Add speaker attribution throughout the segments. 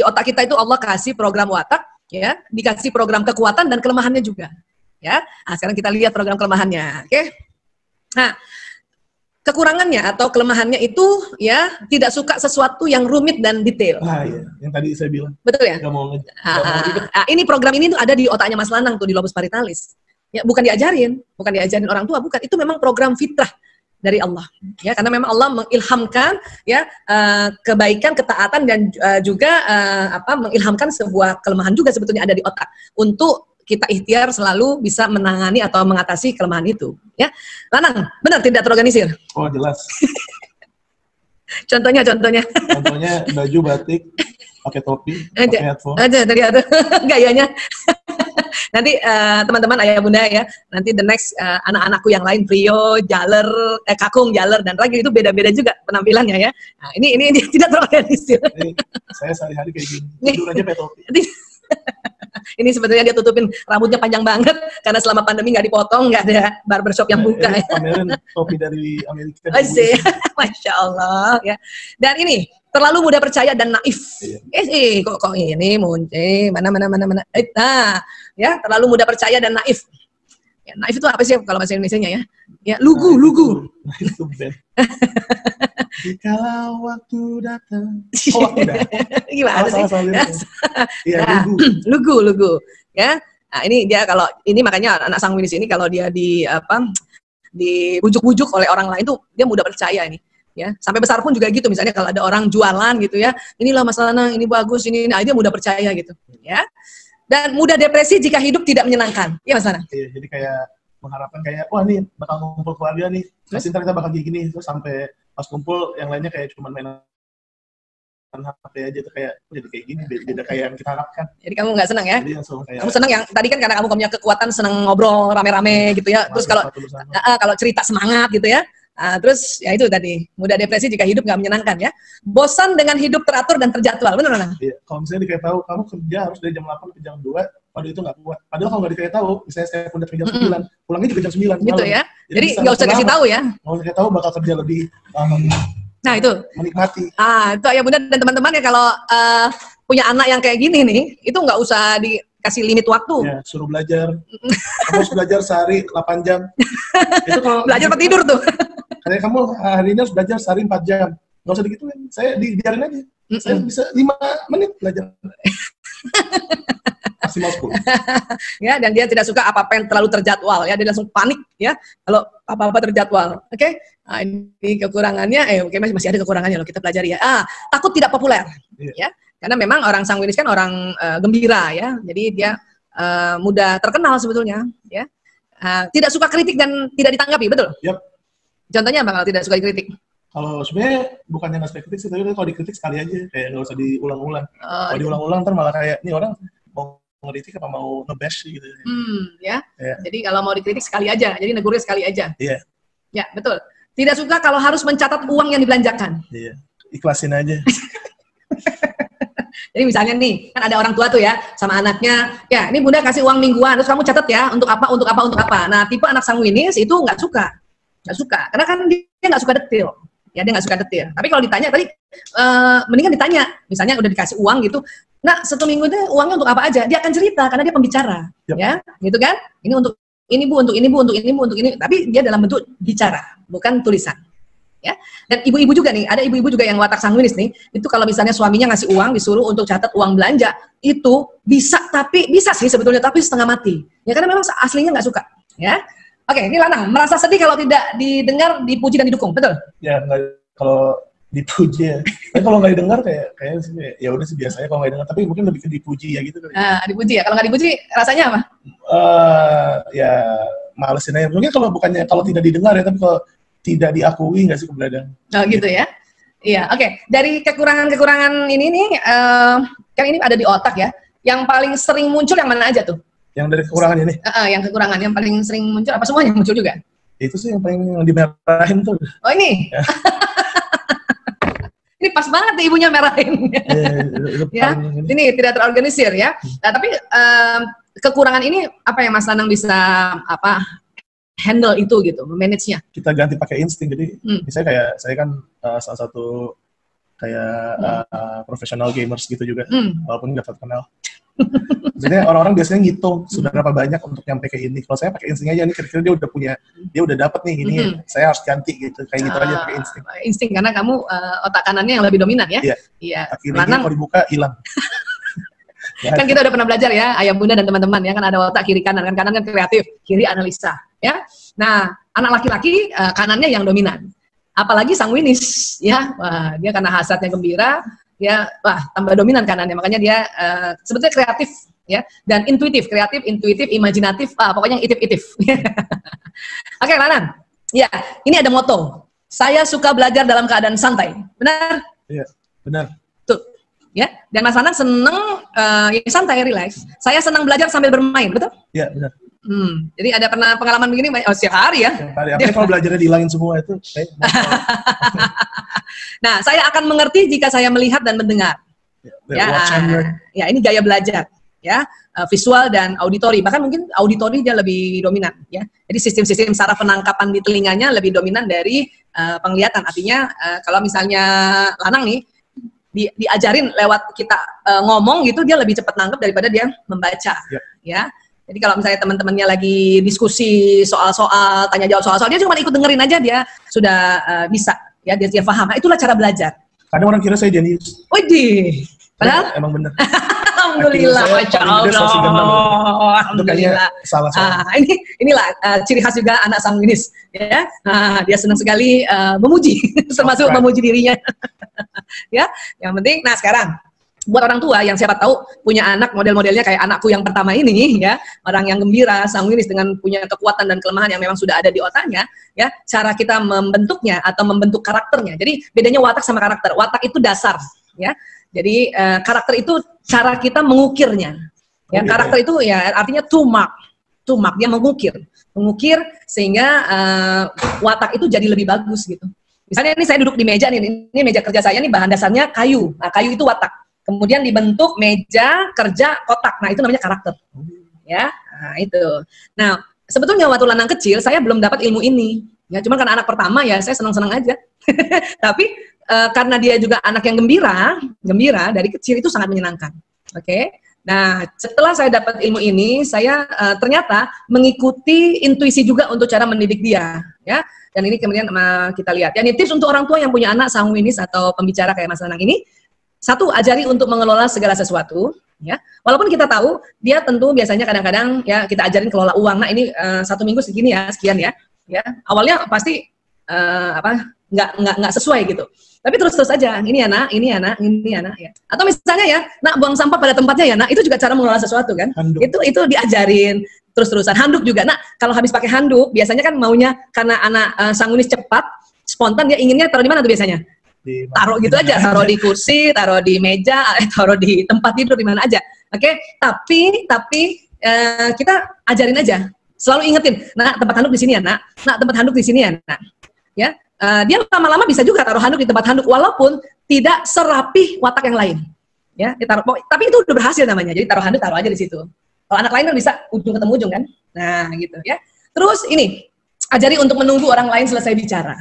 Speaker 1: otak kita itu Allah kasih program watak, ya, dikasih program kekuatan dan kelemahannya juga. Ya, nah, sekarang kita lihat program kelemahannya. Oke. Nah, kekurangannya atau kelemahannya itu ya tidak suka sesuatu yang rumit dan detail.
Speaker 2: Ah iya, yang tadi saya bilang.
Speaker 1: Betul ya?
Speaker 2: Gak mau
Speaker 1: ini program ini tuh ada di otaknya Mas Lanang tuh, di lobus paritalis. Ya, bukan diajarin orang tua, bukan. Itu memang program fitrah dari Allah. Ya, karena memang Allah mengilhamkan ya kebaikan, ketaatan dan juga mengilhamkan sebuah kelemahan juga sebetulnya ada di otak untuk kita ikhtiar selalu bisa menangani atau mengatasi kelemahan itu, ya. Lanang, benar tidak terorganisir?
Speaker 2: Oh, jelas.
Speaker 1: Contohnya
Speaker 2: baju batik, pakai topi, pakai headphone.
Speaker 1: Aja dari gayanya. Nanti teman-teman ayah bunda ya, nanti the next anak-anakku yang lain Prio, Jaler, Kakung, Jaler dan lagi itu beda-beda juga penampilannya ya. Nah, ini tidak terorganisir.
Speaker 2: Ini saya sehari-hari kayak gini, tidur aja pakai topi.
Speaker 1: Ini sebetulnya dia tutupin rambutnya panjang banget karena selama pandemi nggak dipotong, nggak ada barbershop yang buka.
Speaker 2: Ini pamerin topi dari Amerika.
Speaker 1: Masya Allah ya. Dan ini terlalu mudah percaya dan naif. Kok ini mana. Ya terlalu mudah percaya dan naif. Ya, naif itu apa sih kalau bahasa Indonesianya ya? Ya lugu.
Speaker 2: Itu band. Jikalau waktu datang. Oh, waktu datang.
Speaker 1: Gimana sih?
Speaker 2: Iya,
Speaker 1: lugu. Ya. Nah, ini dia kalau ini makanya anak Sangwinis ini kalau dia dibujuk-bujuk oleh orang lain tuh dia mudah percaya ini. Ya, sampai besar pun juga gitu. Misalnya kalau ada orang jualan gitu ya, inilah Mas Lanang, ini bagus, ini dia mudah percaya gitu. Ya. Dan mudah depresi jika hidup tidak menyenangkan. Iya Mas Lanang?
Speaker 2: Iya, jadi kayak mengharapkan kayak, wah nih bakal ngumpul keluarga nih, terus ntar kita bakal gini, terus sampai pas kumpul yang lainnya kayak cuma mainan HP aja tuh kayak jadi kayak gini, beda kayak yang kita harapkan.
Speaker 1: Jadi kamu nggak senang ya?
Speaker 2: Jadi kayak,
Speaker 1: kamu senang yang tadi kan karena kamu punya kekuatan, senang ngobrol rame-rame gitu ya. Terus kalau cerita semangat gitu ya. Nah, terus ya itu tadi mudah depresi jika hidup nggak menyenangkan ya. Bosan dengan hidup teratur dan terjadwal, benar nggak?
Speaker 2: Iya. Kalau misalnya dikasih tahu kamu kerja harus dari jam 8 ke jam 2, padahal itu nggak kuat. Padahal kalau nggak dikasih tahu, misalnya saya udah kerja jam 9, pulangnya juga jam 9.
Speaker 1: Gitu ya. Jadi nggak usah kasih tahu ya.
Speaker 2: Nggak usah kasih tahu, bakal kerja lebih
Speaker 1: nah itu
Speaker 2: menikmati.
Speaker 1: Itu ayah bunda dan teman-teman ya kalau punya anak yang kayak gini nih, itu nggak usah dikasih limit waktu.
Speaker 2: Ya, suruh belajar. Kamu harus belajar sehari 8 jam. Itu kalau
Speaker 1: belajar apa tidur tuh.
Speaker 2: Kayak kamu hari ini harus belajar sehari 4 jam. Nggak usah digituin. Saya dibiarin aja. Saya bisa 5 menit belajar. Maksimal 10.
Speaker 1: Ya, dan dia tidak suka apa-apa yang terlalu terjadwal ya. Dia langsung panik ya kalau apa-apa terjadwal. Oke? Nah, ini kekurangannya masih ada kekurangannya loh kita pelajari ya. Takut tidak populer. Ya. Karena memang orang Sangwinis kan orang gembira ya. Jadi dia mudah terkenal sebetulnya ya. Tidak suka kritik dan tidak ditanggapi, betul?
Speaker 2: Yep.
Speaker 1: Contohnya apa kalau tidak suka dikritik?
Speaker 2: Kalau sebenarnya bukannya nggak suka kritik sih, tapi kalau dikritik sekali aja, kayak nggak usah diulang-ulang. Kalau diulang-ulang ntar malah kayak, nih orang mau ngeritik apa mau nge-bash gitu.
Speaker 1: Ya. Jadi kalau mau dikritik sekali aja, jadi negurnya sekali aja.
Speaker 2: Iya.
Speaker 1: Ya, betul. Tidak suka kalau harus mencatat uang yang dibelanjakan.
Speaker 2: Iya, ikhlasin aja.
Speaker 1: Jadi misalnya nih, kan ada orang tua tuh ya, sama anaknya, ya ini bunda kasih uang mingguan, terus kamu catat ya, untuk apa. Nah, tipe anak Sangwinis itu nggak suka, karena kan dia nggak suka detail. Ya, dia nggak suka detail. Tapi kalau ditanya tadi, mendingan ditanya. Misalnya udah dikasih uang gitu, nah 1 minggu itu uangnya untuk apa aja? Dia akan cerita karena dia pembicara, ya, gitu kan? Ini untuk ini bu, untuk ini bu, untuk ini bu, untuk ini. Tapi dia dalam bentuk bicara, bukan tulisan. Ya. Dan ibu-ibu juga nih, ada ibu-ibu juga yang watak Sangwinis nih. Itu kalau misalnya suaminya ngasih uang, disuruh untuk catat uang belanja, itu bisa sih sebetulnya, tapi setengah mati. Ya karena memang aslinya nggak suka. Ya. Oke, ini Lanang merasa sedih kalau tidak didengar, dipuji dan didukung, betul?
Speaker 2: Ya, kalau dipuji ya. Tapi kalau nggak didengar kayak sih ya udah sih biasanya kalau nggak didengar, tapi mungkin lebih ke dipuji ya gitu.
Speaker 1: Dipuji ya. Kalau nggak dipuji rasanya apa?
Speaker 2: Ya malesin aja. Mungkin kalau tidak didengar ya, tapi kalau tidak diakui nggak sih keberadaan.
Speaker 1: Oh gitu ya. Iya, oke. Dari kekurangan ini nih, kan ini ada di otak ya. Yang paling sering muncul yang mana aja tuh?
Speaker 2: Yang dari kekurangan ini?
Speaker 1: Yang kekurangan yang paling sering muncul, apa semuanya muncul juga?
Speaker 2: Itu sih yang paling dimerahin tuh.
Speaker 1: Oh ini? Ya. Ini pas banget nih ibunya merahin. Ya, ini tidak terorganisir ya. Nah, tapi kekurangan ini apa yang Mas Lanang bisa handle itu gitu, manage-nya?
Speaker 2: Kita ganti pakai insting. Jadi misalnya kayak saya kan salah satu profesional gamers gitu juga, walaupun nggak terkenal. Jadi orang-orang biasanya ngitung sudah berapa banyak untuk nyampe ke ini. Kalau saya pakai insting aja nih, kira-kira dia udah dapat nih ini, saya harus ganti gitu, kayak gitu aja pakai insting.
Speaker 1: Insting karena kamu otak kanannya yang lebih dominan ya. Iya.
Speaker 2: Kirinya kalau dibuka hilang.
Speaker 1: Kan kita udah pernah belajar ya, ayah bunda dan teman-teman ya, kan ada otak kiri kanan, kan kanan kan kreatif, kiri analisa ya. Nah, anak laki-laki kanannya yang dominan. Apalagi sanguinis ya, wah, dia karena hasadnya gembira, dia tambah dominan kanannya, makanya dia sebetulnya kreatif ya, dan intuitif, imajinatif, pokoknya yang itif-itif. Oke, Lanan. Ya, ini ada moto. Saya suka belajar dalam keadaan santai. Benar?
Speaker 2: Iya, benar.
Speaker 1: Tuh. Ya, dan Mas Lanan seneng santai, relax. Saya senang belajar sambil bermain, betul?
Speaker 2: Iya, benar.
Speaker 1: Jadi ada pernah pengalaman begini setiap hari ya?
Speaker 2: Setiap hari. Apalagi kalau belajarnya dihilangin semua itu.
Speaker 1: Nah, saya akan mengerti jika saya melihat dan mendengar. Ya, ini gaya belajar, ya, visual dan auditori. Bahkan mungkin auditori dia lebih dominan, ya. Jadi sistem-sistem saraf penangkapan di telinganya lebih dominan dari penglihatan. Artinya kalau misalnya Lanang nih diajarin lewat kita ngomong gitu, dia lebih cepat nangkep daripada dia membaca, ya. Jadi kalau misalnya teman-temannya lagi diskusi soal-soal, tanya jawab soal-soal, dia cuma ikut dengerin aja, dia sudah bisa, ya, dia paham. Nah, itulah cara belajar.
Speaker 2: Kadang orang kira saya jenius.
Speaker 1: Widih, padahal
Speaker 2: emang bener.
Speaker 1: Alhamdulillah, Masya Allah.
Speaker 2: Alhamdulillah. Salah.
Speaker 1: Inilah ciri khas juga anak sanguinis, ya. Dia senang sekali memuji, termasuk memuji dirinya. Ya, yang penting. Nah, sekarang buat orang tua yang siapa tahu punya anak model-modelnya kayak anakku yang pertama ini, ya, orang yang gembira, sanguinis dengan punya kekuatan dan kelemahan yang memang sudah ada di otaknya, ya, cara kita membentuknya atau membentuk karakternya. Jadi bedanya watak sama karakter. Watak itu dasar, ya. Jadi karakter itu cara kita mengukirnya. Ya, karakter itu ya artinya to mark, dia mengukir sehingga watak itu jadi lebih bagus gitu. Misalnya ini saya duduk di meja nih, ini meja kerja saya nih, bahan dasarnya kayu. Nah, kayu itu watak. Kemudian dibentuk meja kerja kotak. Nah, itu namanya karakter. Ya, nah itu. Nah, sebetulnya waktu Lanang kecil saya belum dapat ilmu ini. Ya, cuma karena anak pertama ya saya senang-senang aja. Tapi karena dia juga anak yang gembira dari kecil, itu sangat menyenangkan. Oke. Nah, setelah saya dapat ilmu ini, saya ternyata mengikuti intuisi juga untuk cara mendidik dia, ya. Dan ini kemudian kita lihat. Ya, ini tips untuk orang tua yang punya anak sanguinis atau pembicara kayak Mas Lanang ini. Satu, ajari untuk mengelola segala sesuatu, ya. Walaupun kita tahu dia tentu biasanya kadang-kadang ya kita ajarin kelola uang. Nah, ini 1 minggu segini ya, sekian ya. Ya, awalnya pasti nggak sesuai gitu. Tapi terus aja, ini anak, ya. Atau misalnya ya, nak buang sampah pada tempatnya ya, nak, itu juga cara mengelola sesuatu kan. Handuk. Itu diajarin terus-terusan. Handuk juga, nak, kalau habis pakai handuk, biasanya kan maunya karena anak sanguinis cepat, spontan, dia inginnya taruh di mana tuh biasanya? Taruh gitu aja, taruh di kursi, taruh di meja, taruh di tempat tidur, di mana aja. Oke, tapi kita ajarin aja, selalu ingetin, nak, tempat handuk di sini ya, nak, tempat handuk di sini ya, nak. Ya, dia lama-lama bisa juga taruh handuk di tempat handuk, walaupun tidak serapih watak yang lain. Ya, ditaruh, tapi itu udah berhasil namanya. Jadi taruh handuk, taruh aja di situ. Kalau anak lain kan bisa ujung ketemu ujung kan. Nah, gitu ya. Terus ini, ajari untuk menunggu orang lain selesai bicara.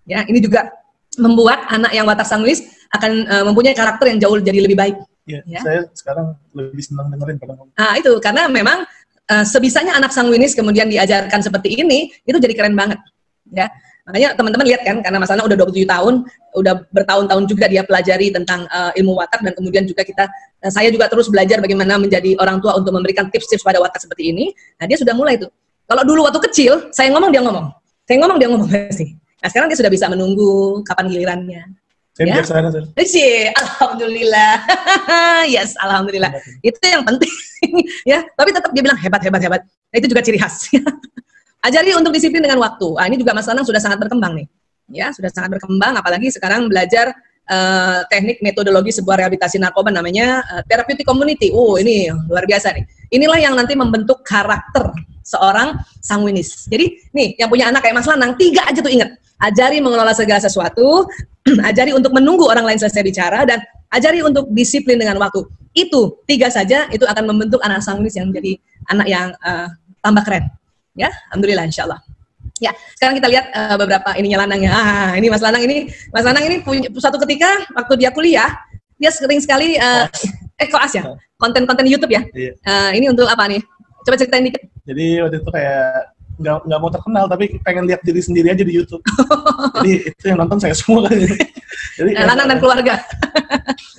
Speaker 1: Ya, ini juga membuat anak yang watak sanguinis akan mempunyai karakter yang jauh jadi lebih baik.
Speaker 2: Ya. Saya sekarang lebih senang dengerin pada ngomong.
Speaker 1: Nah, itu karena memang sebisanya anak sanguinis kemudian diajarkan seperti ini, itu jadi keren banget. Ya. Makanya teman-teman lihat kan, karena Mas Lanang udah 27 tahun, udah bertahun-tahun juga dia pelajari tentang ilmu watak, dan kemudian juga saya juga terus belajar bagaimana menjadi orang tua untuk memberikan tips-tips pada watak seperti ini. Nah, dia sudah mulai tuh. Kalau dulu waktu kecil, saya ngomong dia ngomong. Saya ngomong dia ngomong sih. Nah, sekarang dia sudah bisa menunggu kapan gilirannya.
Speaker 2: Saya
Speaker 1: ya?
Speaker 2: biasa saja.
Speaker 1: Alhamdulillah. Yes, alhamdulillah. Itu yang penting. Ya, tapi tetap dia bilang hebat. Nah, itu juga ciri khas. Ajari untuk disiplin dengan waktu. Nah, ini juga Mas Lanang sudah sangat berkembang nih. Ya, sudah sangat berkembang, apalagi sekarang belajar teknik metodologi sebuah rehabilitasi narkoba namanya therapeutic community. Oh, ini luar biasa nih. Inilah yang nanti membentuk karakter seorang sanguinis. Jadi, nih, yang punya anak kayak Mas Lanang, 3 aja tuh ingat. Ajari mengelola segala sesuatu, ajari untuk menunggu orang lain selesai bicara, dan ajari untuk disiplin dengan waktu. Itu 3 saja, itu akan membentuk anak sanguinis yang jadi anak yang tambah keren. Ya, alhamdulillah, insya Allah. Ya, sekarang kita lihat beberapa ininya Lanang ya. Ini Mas Lanang ini punya suatu ketika waktu dia kuliah, dia sering sekali koas ya, konten-konten YouTube ya.
Speaker 2: Iya.
Speaker 1: Ini untuk apa nih? Coba ceritain dikit.
Speaker 2: Jadi waktu itu kayak nggak mau terkenal, tapi pengen lihat diri sendiri aja di YouTube. Jadi itu yang nonton saya semua kan. Jadi
Speaker 1: Lanang dan keluarga.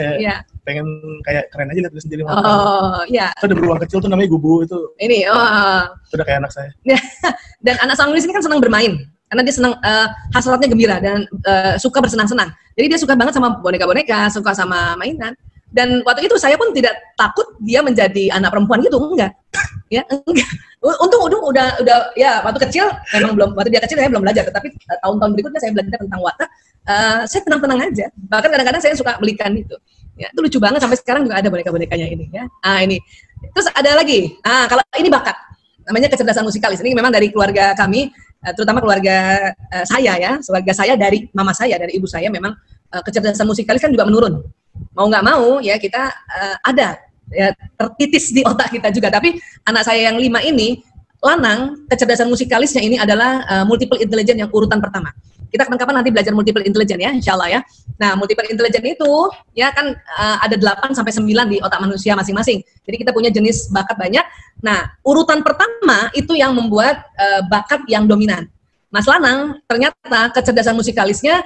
Speaker 2: Kayak
Speaker 1: Iya.
Speaker 2: pengen kayak keren aja lihat diri sendiri.
Speaker 1: Oh, iya.
Speaker 2: Itu ada beruang kecil tuh namanya Gubu itu.
Speaker 1: Ini,
Speaker 2: Itu udah kayak anak saya.
Speaker 1: Dan anak sang nulis ini kan senang bermain. Karena dia senang, hasratnya gembira dan suka bersenang-senang. Jadi dia suka banget sama boneka-boneka, suka sama mainan. Dan waktu itu saya pun tidak takut dia menjadi anak perempuan gitu, enggak. Ya, enggak. Untung udah ya waktu kecil memang belum, waktu dia kecil saya belum belajar, tapi tahun-tahun berikutnya saya belajar tentang watak. Saya tenang-tenang aja. Bahkan kadang-kadang saya suka belikan itu. Ya, itu lucu banget, sampai sekarang juga ada boneka-bonekanya ini ya. Ini. Terus ada lagi. Kalau ini bakat. Namanya kecerdasan musikalis. Ini memang dari keluarga kami, terutama keluarga saya ya, keluarga saya dari mama saya, dari ibu saya, memang kecerdasan musikalis kan juga menurun. Mau nggak mau ya kita ada ya, tertitis di otak kita juga. Tapi anak saya yang 5 ini, Lanang, kecerdasan musikalisnya ini adalah multiple intelligence yang urutan pertama. Kita kapan-kapan nanti belajar multiple intelligence ya, insya Allah ya. Nah, multiple intelligence itu ya kan ada 8 sampai 9 di otak manusia masing-masing. Jadi kita punya jenis bakat banyak. Nah, urutan pertama itu yang membuat bakat yang dominan. Mas Lanang ternyata kecerdasan musikalisnya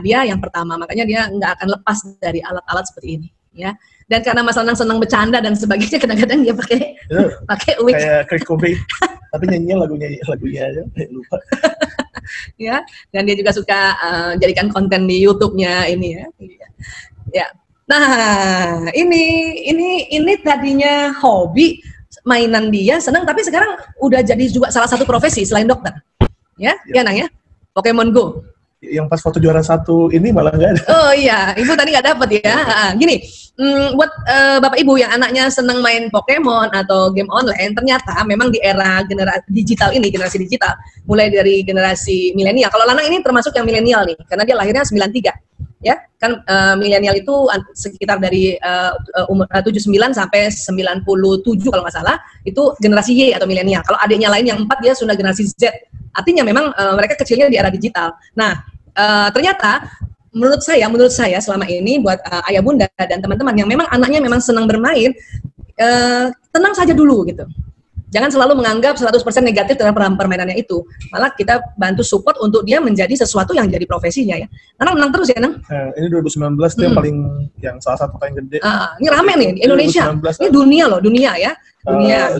Speaker 1: dia yang pertama, makanya dia nggak akan lepas dari alat-alat seperti ini ya. Dan karena Mas Lanang senang bercanda dan sebagainya, kadang-kadang dia pakai wig.
Speaker 2: Kayak Kurt Cobain, tapi nyanyinya lagunya aja, lupa.
Speaker 1: Ya, dan dia juga suka jadikan konten di YouTube-nya ini ya. Ya. Nah, ini tadinya hobi mainan dia, senang, tapi sekarang udah jadi juga salah satu profesi selain dokter. Ya, Nang ya. Pokemon Go.
Speaker 2: Yang pas foto juara 1 ini malah nggak ada.
Speaker 1: Oh iya, Ibu tadi nggak dapet ya. Gini, buat Bapak Ibu yang anaknya senang main Pokemon atau game online, ternyata memang di era generasi digital ini, generasi digital, mulai dari generasi milenial. Kalau Lanang ini termasuk yang milenial nih, karena dia lahirnya 93. Ya, kan milenial itu sekitar dari umur 79 sampai 97 kalau nggak salah, itu generasi Y atau milenial. Kalau adiknya lain yang 4 dia sudah generasi Z. Artinya memang mereka kecilnya di era digital. Nah, ternyata menurut saya selama ini buat ayah bunda dan teman-teman yang memang anaknya memang senang bermain, tenang saja dulu gitu. Jangan selalu menganggap 100% negatif terhadap permainannya itu. Malah kita bantu support untuk dia menjadi sesuatu yang jadi profesinya ya. Nang menang terus ya, Nang?
Speaker 2: Ini 2019 itu yang paling, yang salah satu paling gede.
Speaker 1: Ini rame nih di Indonesia.
Speaker 2: 2019,
Speaker 1: ini dunia loh, dunia ya.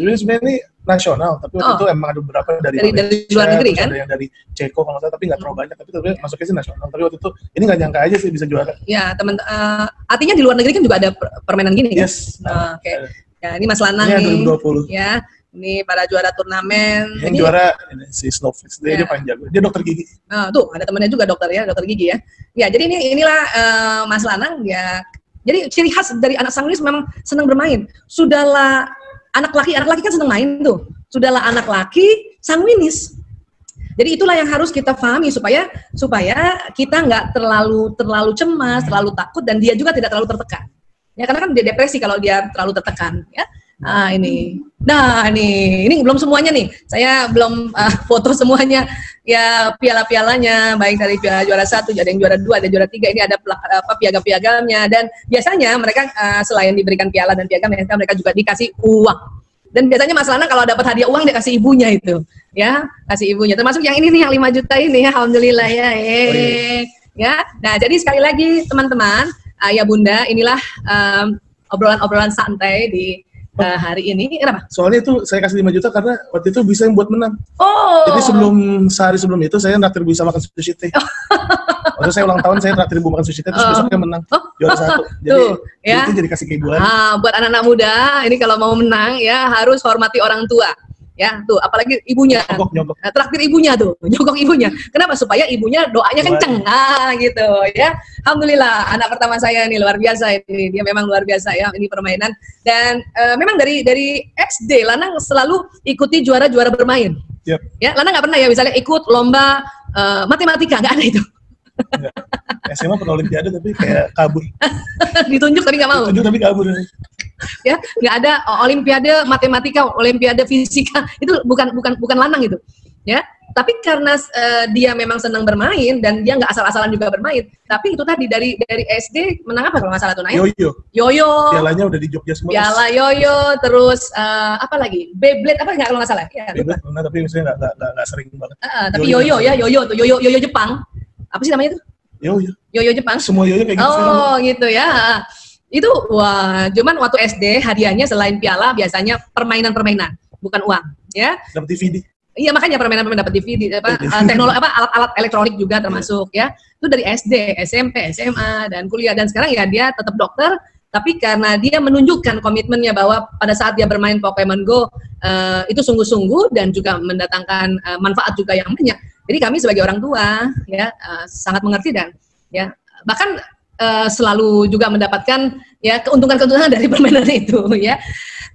Speaker 2: Jadi sebenarnya ini nasional, tapi waktu itu emang ada beberapa dari
Speaker 1: luar negeri kan?
Speaker 2: Ada yang dari Ceko kalau nggak salah, tapi nggak terlalu banyak. Tapi masuknya sih nasional. Tapi waktu itu ini nggak nyangka aja sih bisa juara.
Speaker 1: Ya teman, artinya di luar negeri kan juga ada permainan gini kan?
Speaker 2: Yes.
Speaker 1: Oke. Ya ini Mas Lanang
Speaker 2: ini
Speaker 1: nih.
Speaker 2: 2020.
Speaker 1: Ya. Ini para juara turnamen.
Speaker 2: Yang juara si Snowflakes, dia paling jago. Dia dokter gigi.
Speaker 1: Tuh ada temannya juga dokter gigi ya. Ya jadi inilah Mas Lanang ya. Jadi ciri khas dari anak sanguinis memang senang bermain. Sudahlah anak laki kan senang main tuh. Sudahlah anak laki sanguinis. Jadi itulah yang harus kita pahami supaya kita nggak terlalu cemas, terlalu takut, dan dia juga tidak terlalu tertekan. Ya karena kan dia depresi kalau dia terlalu tertekan ya. Ini belum semuanya nih. Saya belum foto semuanya ya, piala-pialanya, baik dari juara 1, ada yang juara 2, ada juara 3. Ini ada piagam-piagamnya, dan biasanya mereka selain diberikan piala dan piagam, mereka juga dikasih uang. Dan biasanya Mas Lanang kalau dapat hadiah uang dia kasih ibunya itu, ya, kasih ibunya. Termasuk yang ini nih, yang 5 juta ini ya, alhamdulillah ya. Ya. Nah, jadi sekali lagi teman-teman, ayah bunda, inilah obrolan-obrolan santai di hari ini. Kenapa?
Speaker 2: Soalnya itu saya kasih 5 juta karena waktu itu bisa yang buat menang.
Speaker 1: Oh.
Speaker 2: Jadi sehari sebelum itu saya naktir bisa makan sushi teh. Waktu saya ulang tahun saya naktir makan sushi teh, terus besoknya menang juara 1. Jadi
Speaker 1: ya.
Speaker 2: Itu jadi kasih keibuan.
Speaker 1: Buat anak-anak muda ini kalau mau menang ya harus hormati orang tua. Ya, tuh apalagi ibunya.
Speaker 2: Nyogok.
Speaker 1: Traktir ibunya tuh, nyogok ibunya. Kenapa? Supaya ibunya doanya kenceng. Gitu ya. Alhamdulillah anak pertama saya ini luar biasa ini. Dia memang luar biasa ya, ini permainan. Dan memang dari SD Lanang selalu ikuti juara-juara bermain.
Speaker 2: Yep.
Speaker 1: Ya, Lanang nggak pernah ya misalnya ikut lomba matematika, nggak ada itu.
Speaker 2: SMA pernah olimpiade tapi kayak kabur.
Speaker 1: Ditunjuk tapi nggak mau.
Speaker 2: Ditunjuk tapi kabur.
Speaker 1: Ya, nggak ada olimpiade matematika, olimpiade fisika, itu bukan Lanang itu. ya. Tapi karena dia memang senang bermain dan dia nggak asal-asalan juga bermain. Tapi itu tadi dari SD menang apa kalau nggak salah tuh Naim? Yoyo.
Speaker 2: Pialanya udah di Jogja semua.
Speaker 1: Piala yoyo, terus apa lagi? Beyblade apa nggak kalau nggak salah? Ya,
Speaker 2: Beyblade pernah, tapi misalnya nggak sering banget.
Speaker 1: Tapi yoyo ya, yoyo tuh, yoyo Jepang. Apa sih namanya itu? Yoyo Jepang.
Speaker 2: Semua yoyo kayak gitu.
Speaker 1: Oh gitu ya. Itu wah, cuman waktu SD hadiahnya selain piala biasanya permainan-permainan, bukan uang, ya.
Speaker 2: Dapat DVD.
Speaker 1: Iya makanya permainan-permainan dapat DVD, teknologi alat-alat elektronik juga termasuk ya. Itu dari SD, SMP, SMA dan kuliah, dan sekarang ya dia tetap dokter, tapi karena dia menunjukkan komitmennya bahwa pada saat dia bermain Pokemon Go itu sungguh-sungguh dan juga mendatangkan manfaat juga yang banyak. Jadi kami sebagai orang tua ya sangat mengerti dan ya bahkan selalu juga mendapatkan ya keuntungan-keuntungan dari permainan itu ya.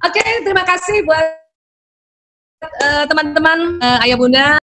Speaker 1: Oke, terima kasih buat teman-teman, ayah bunda,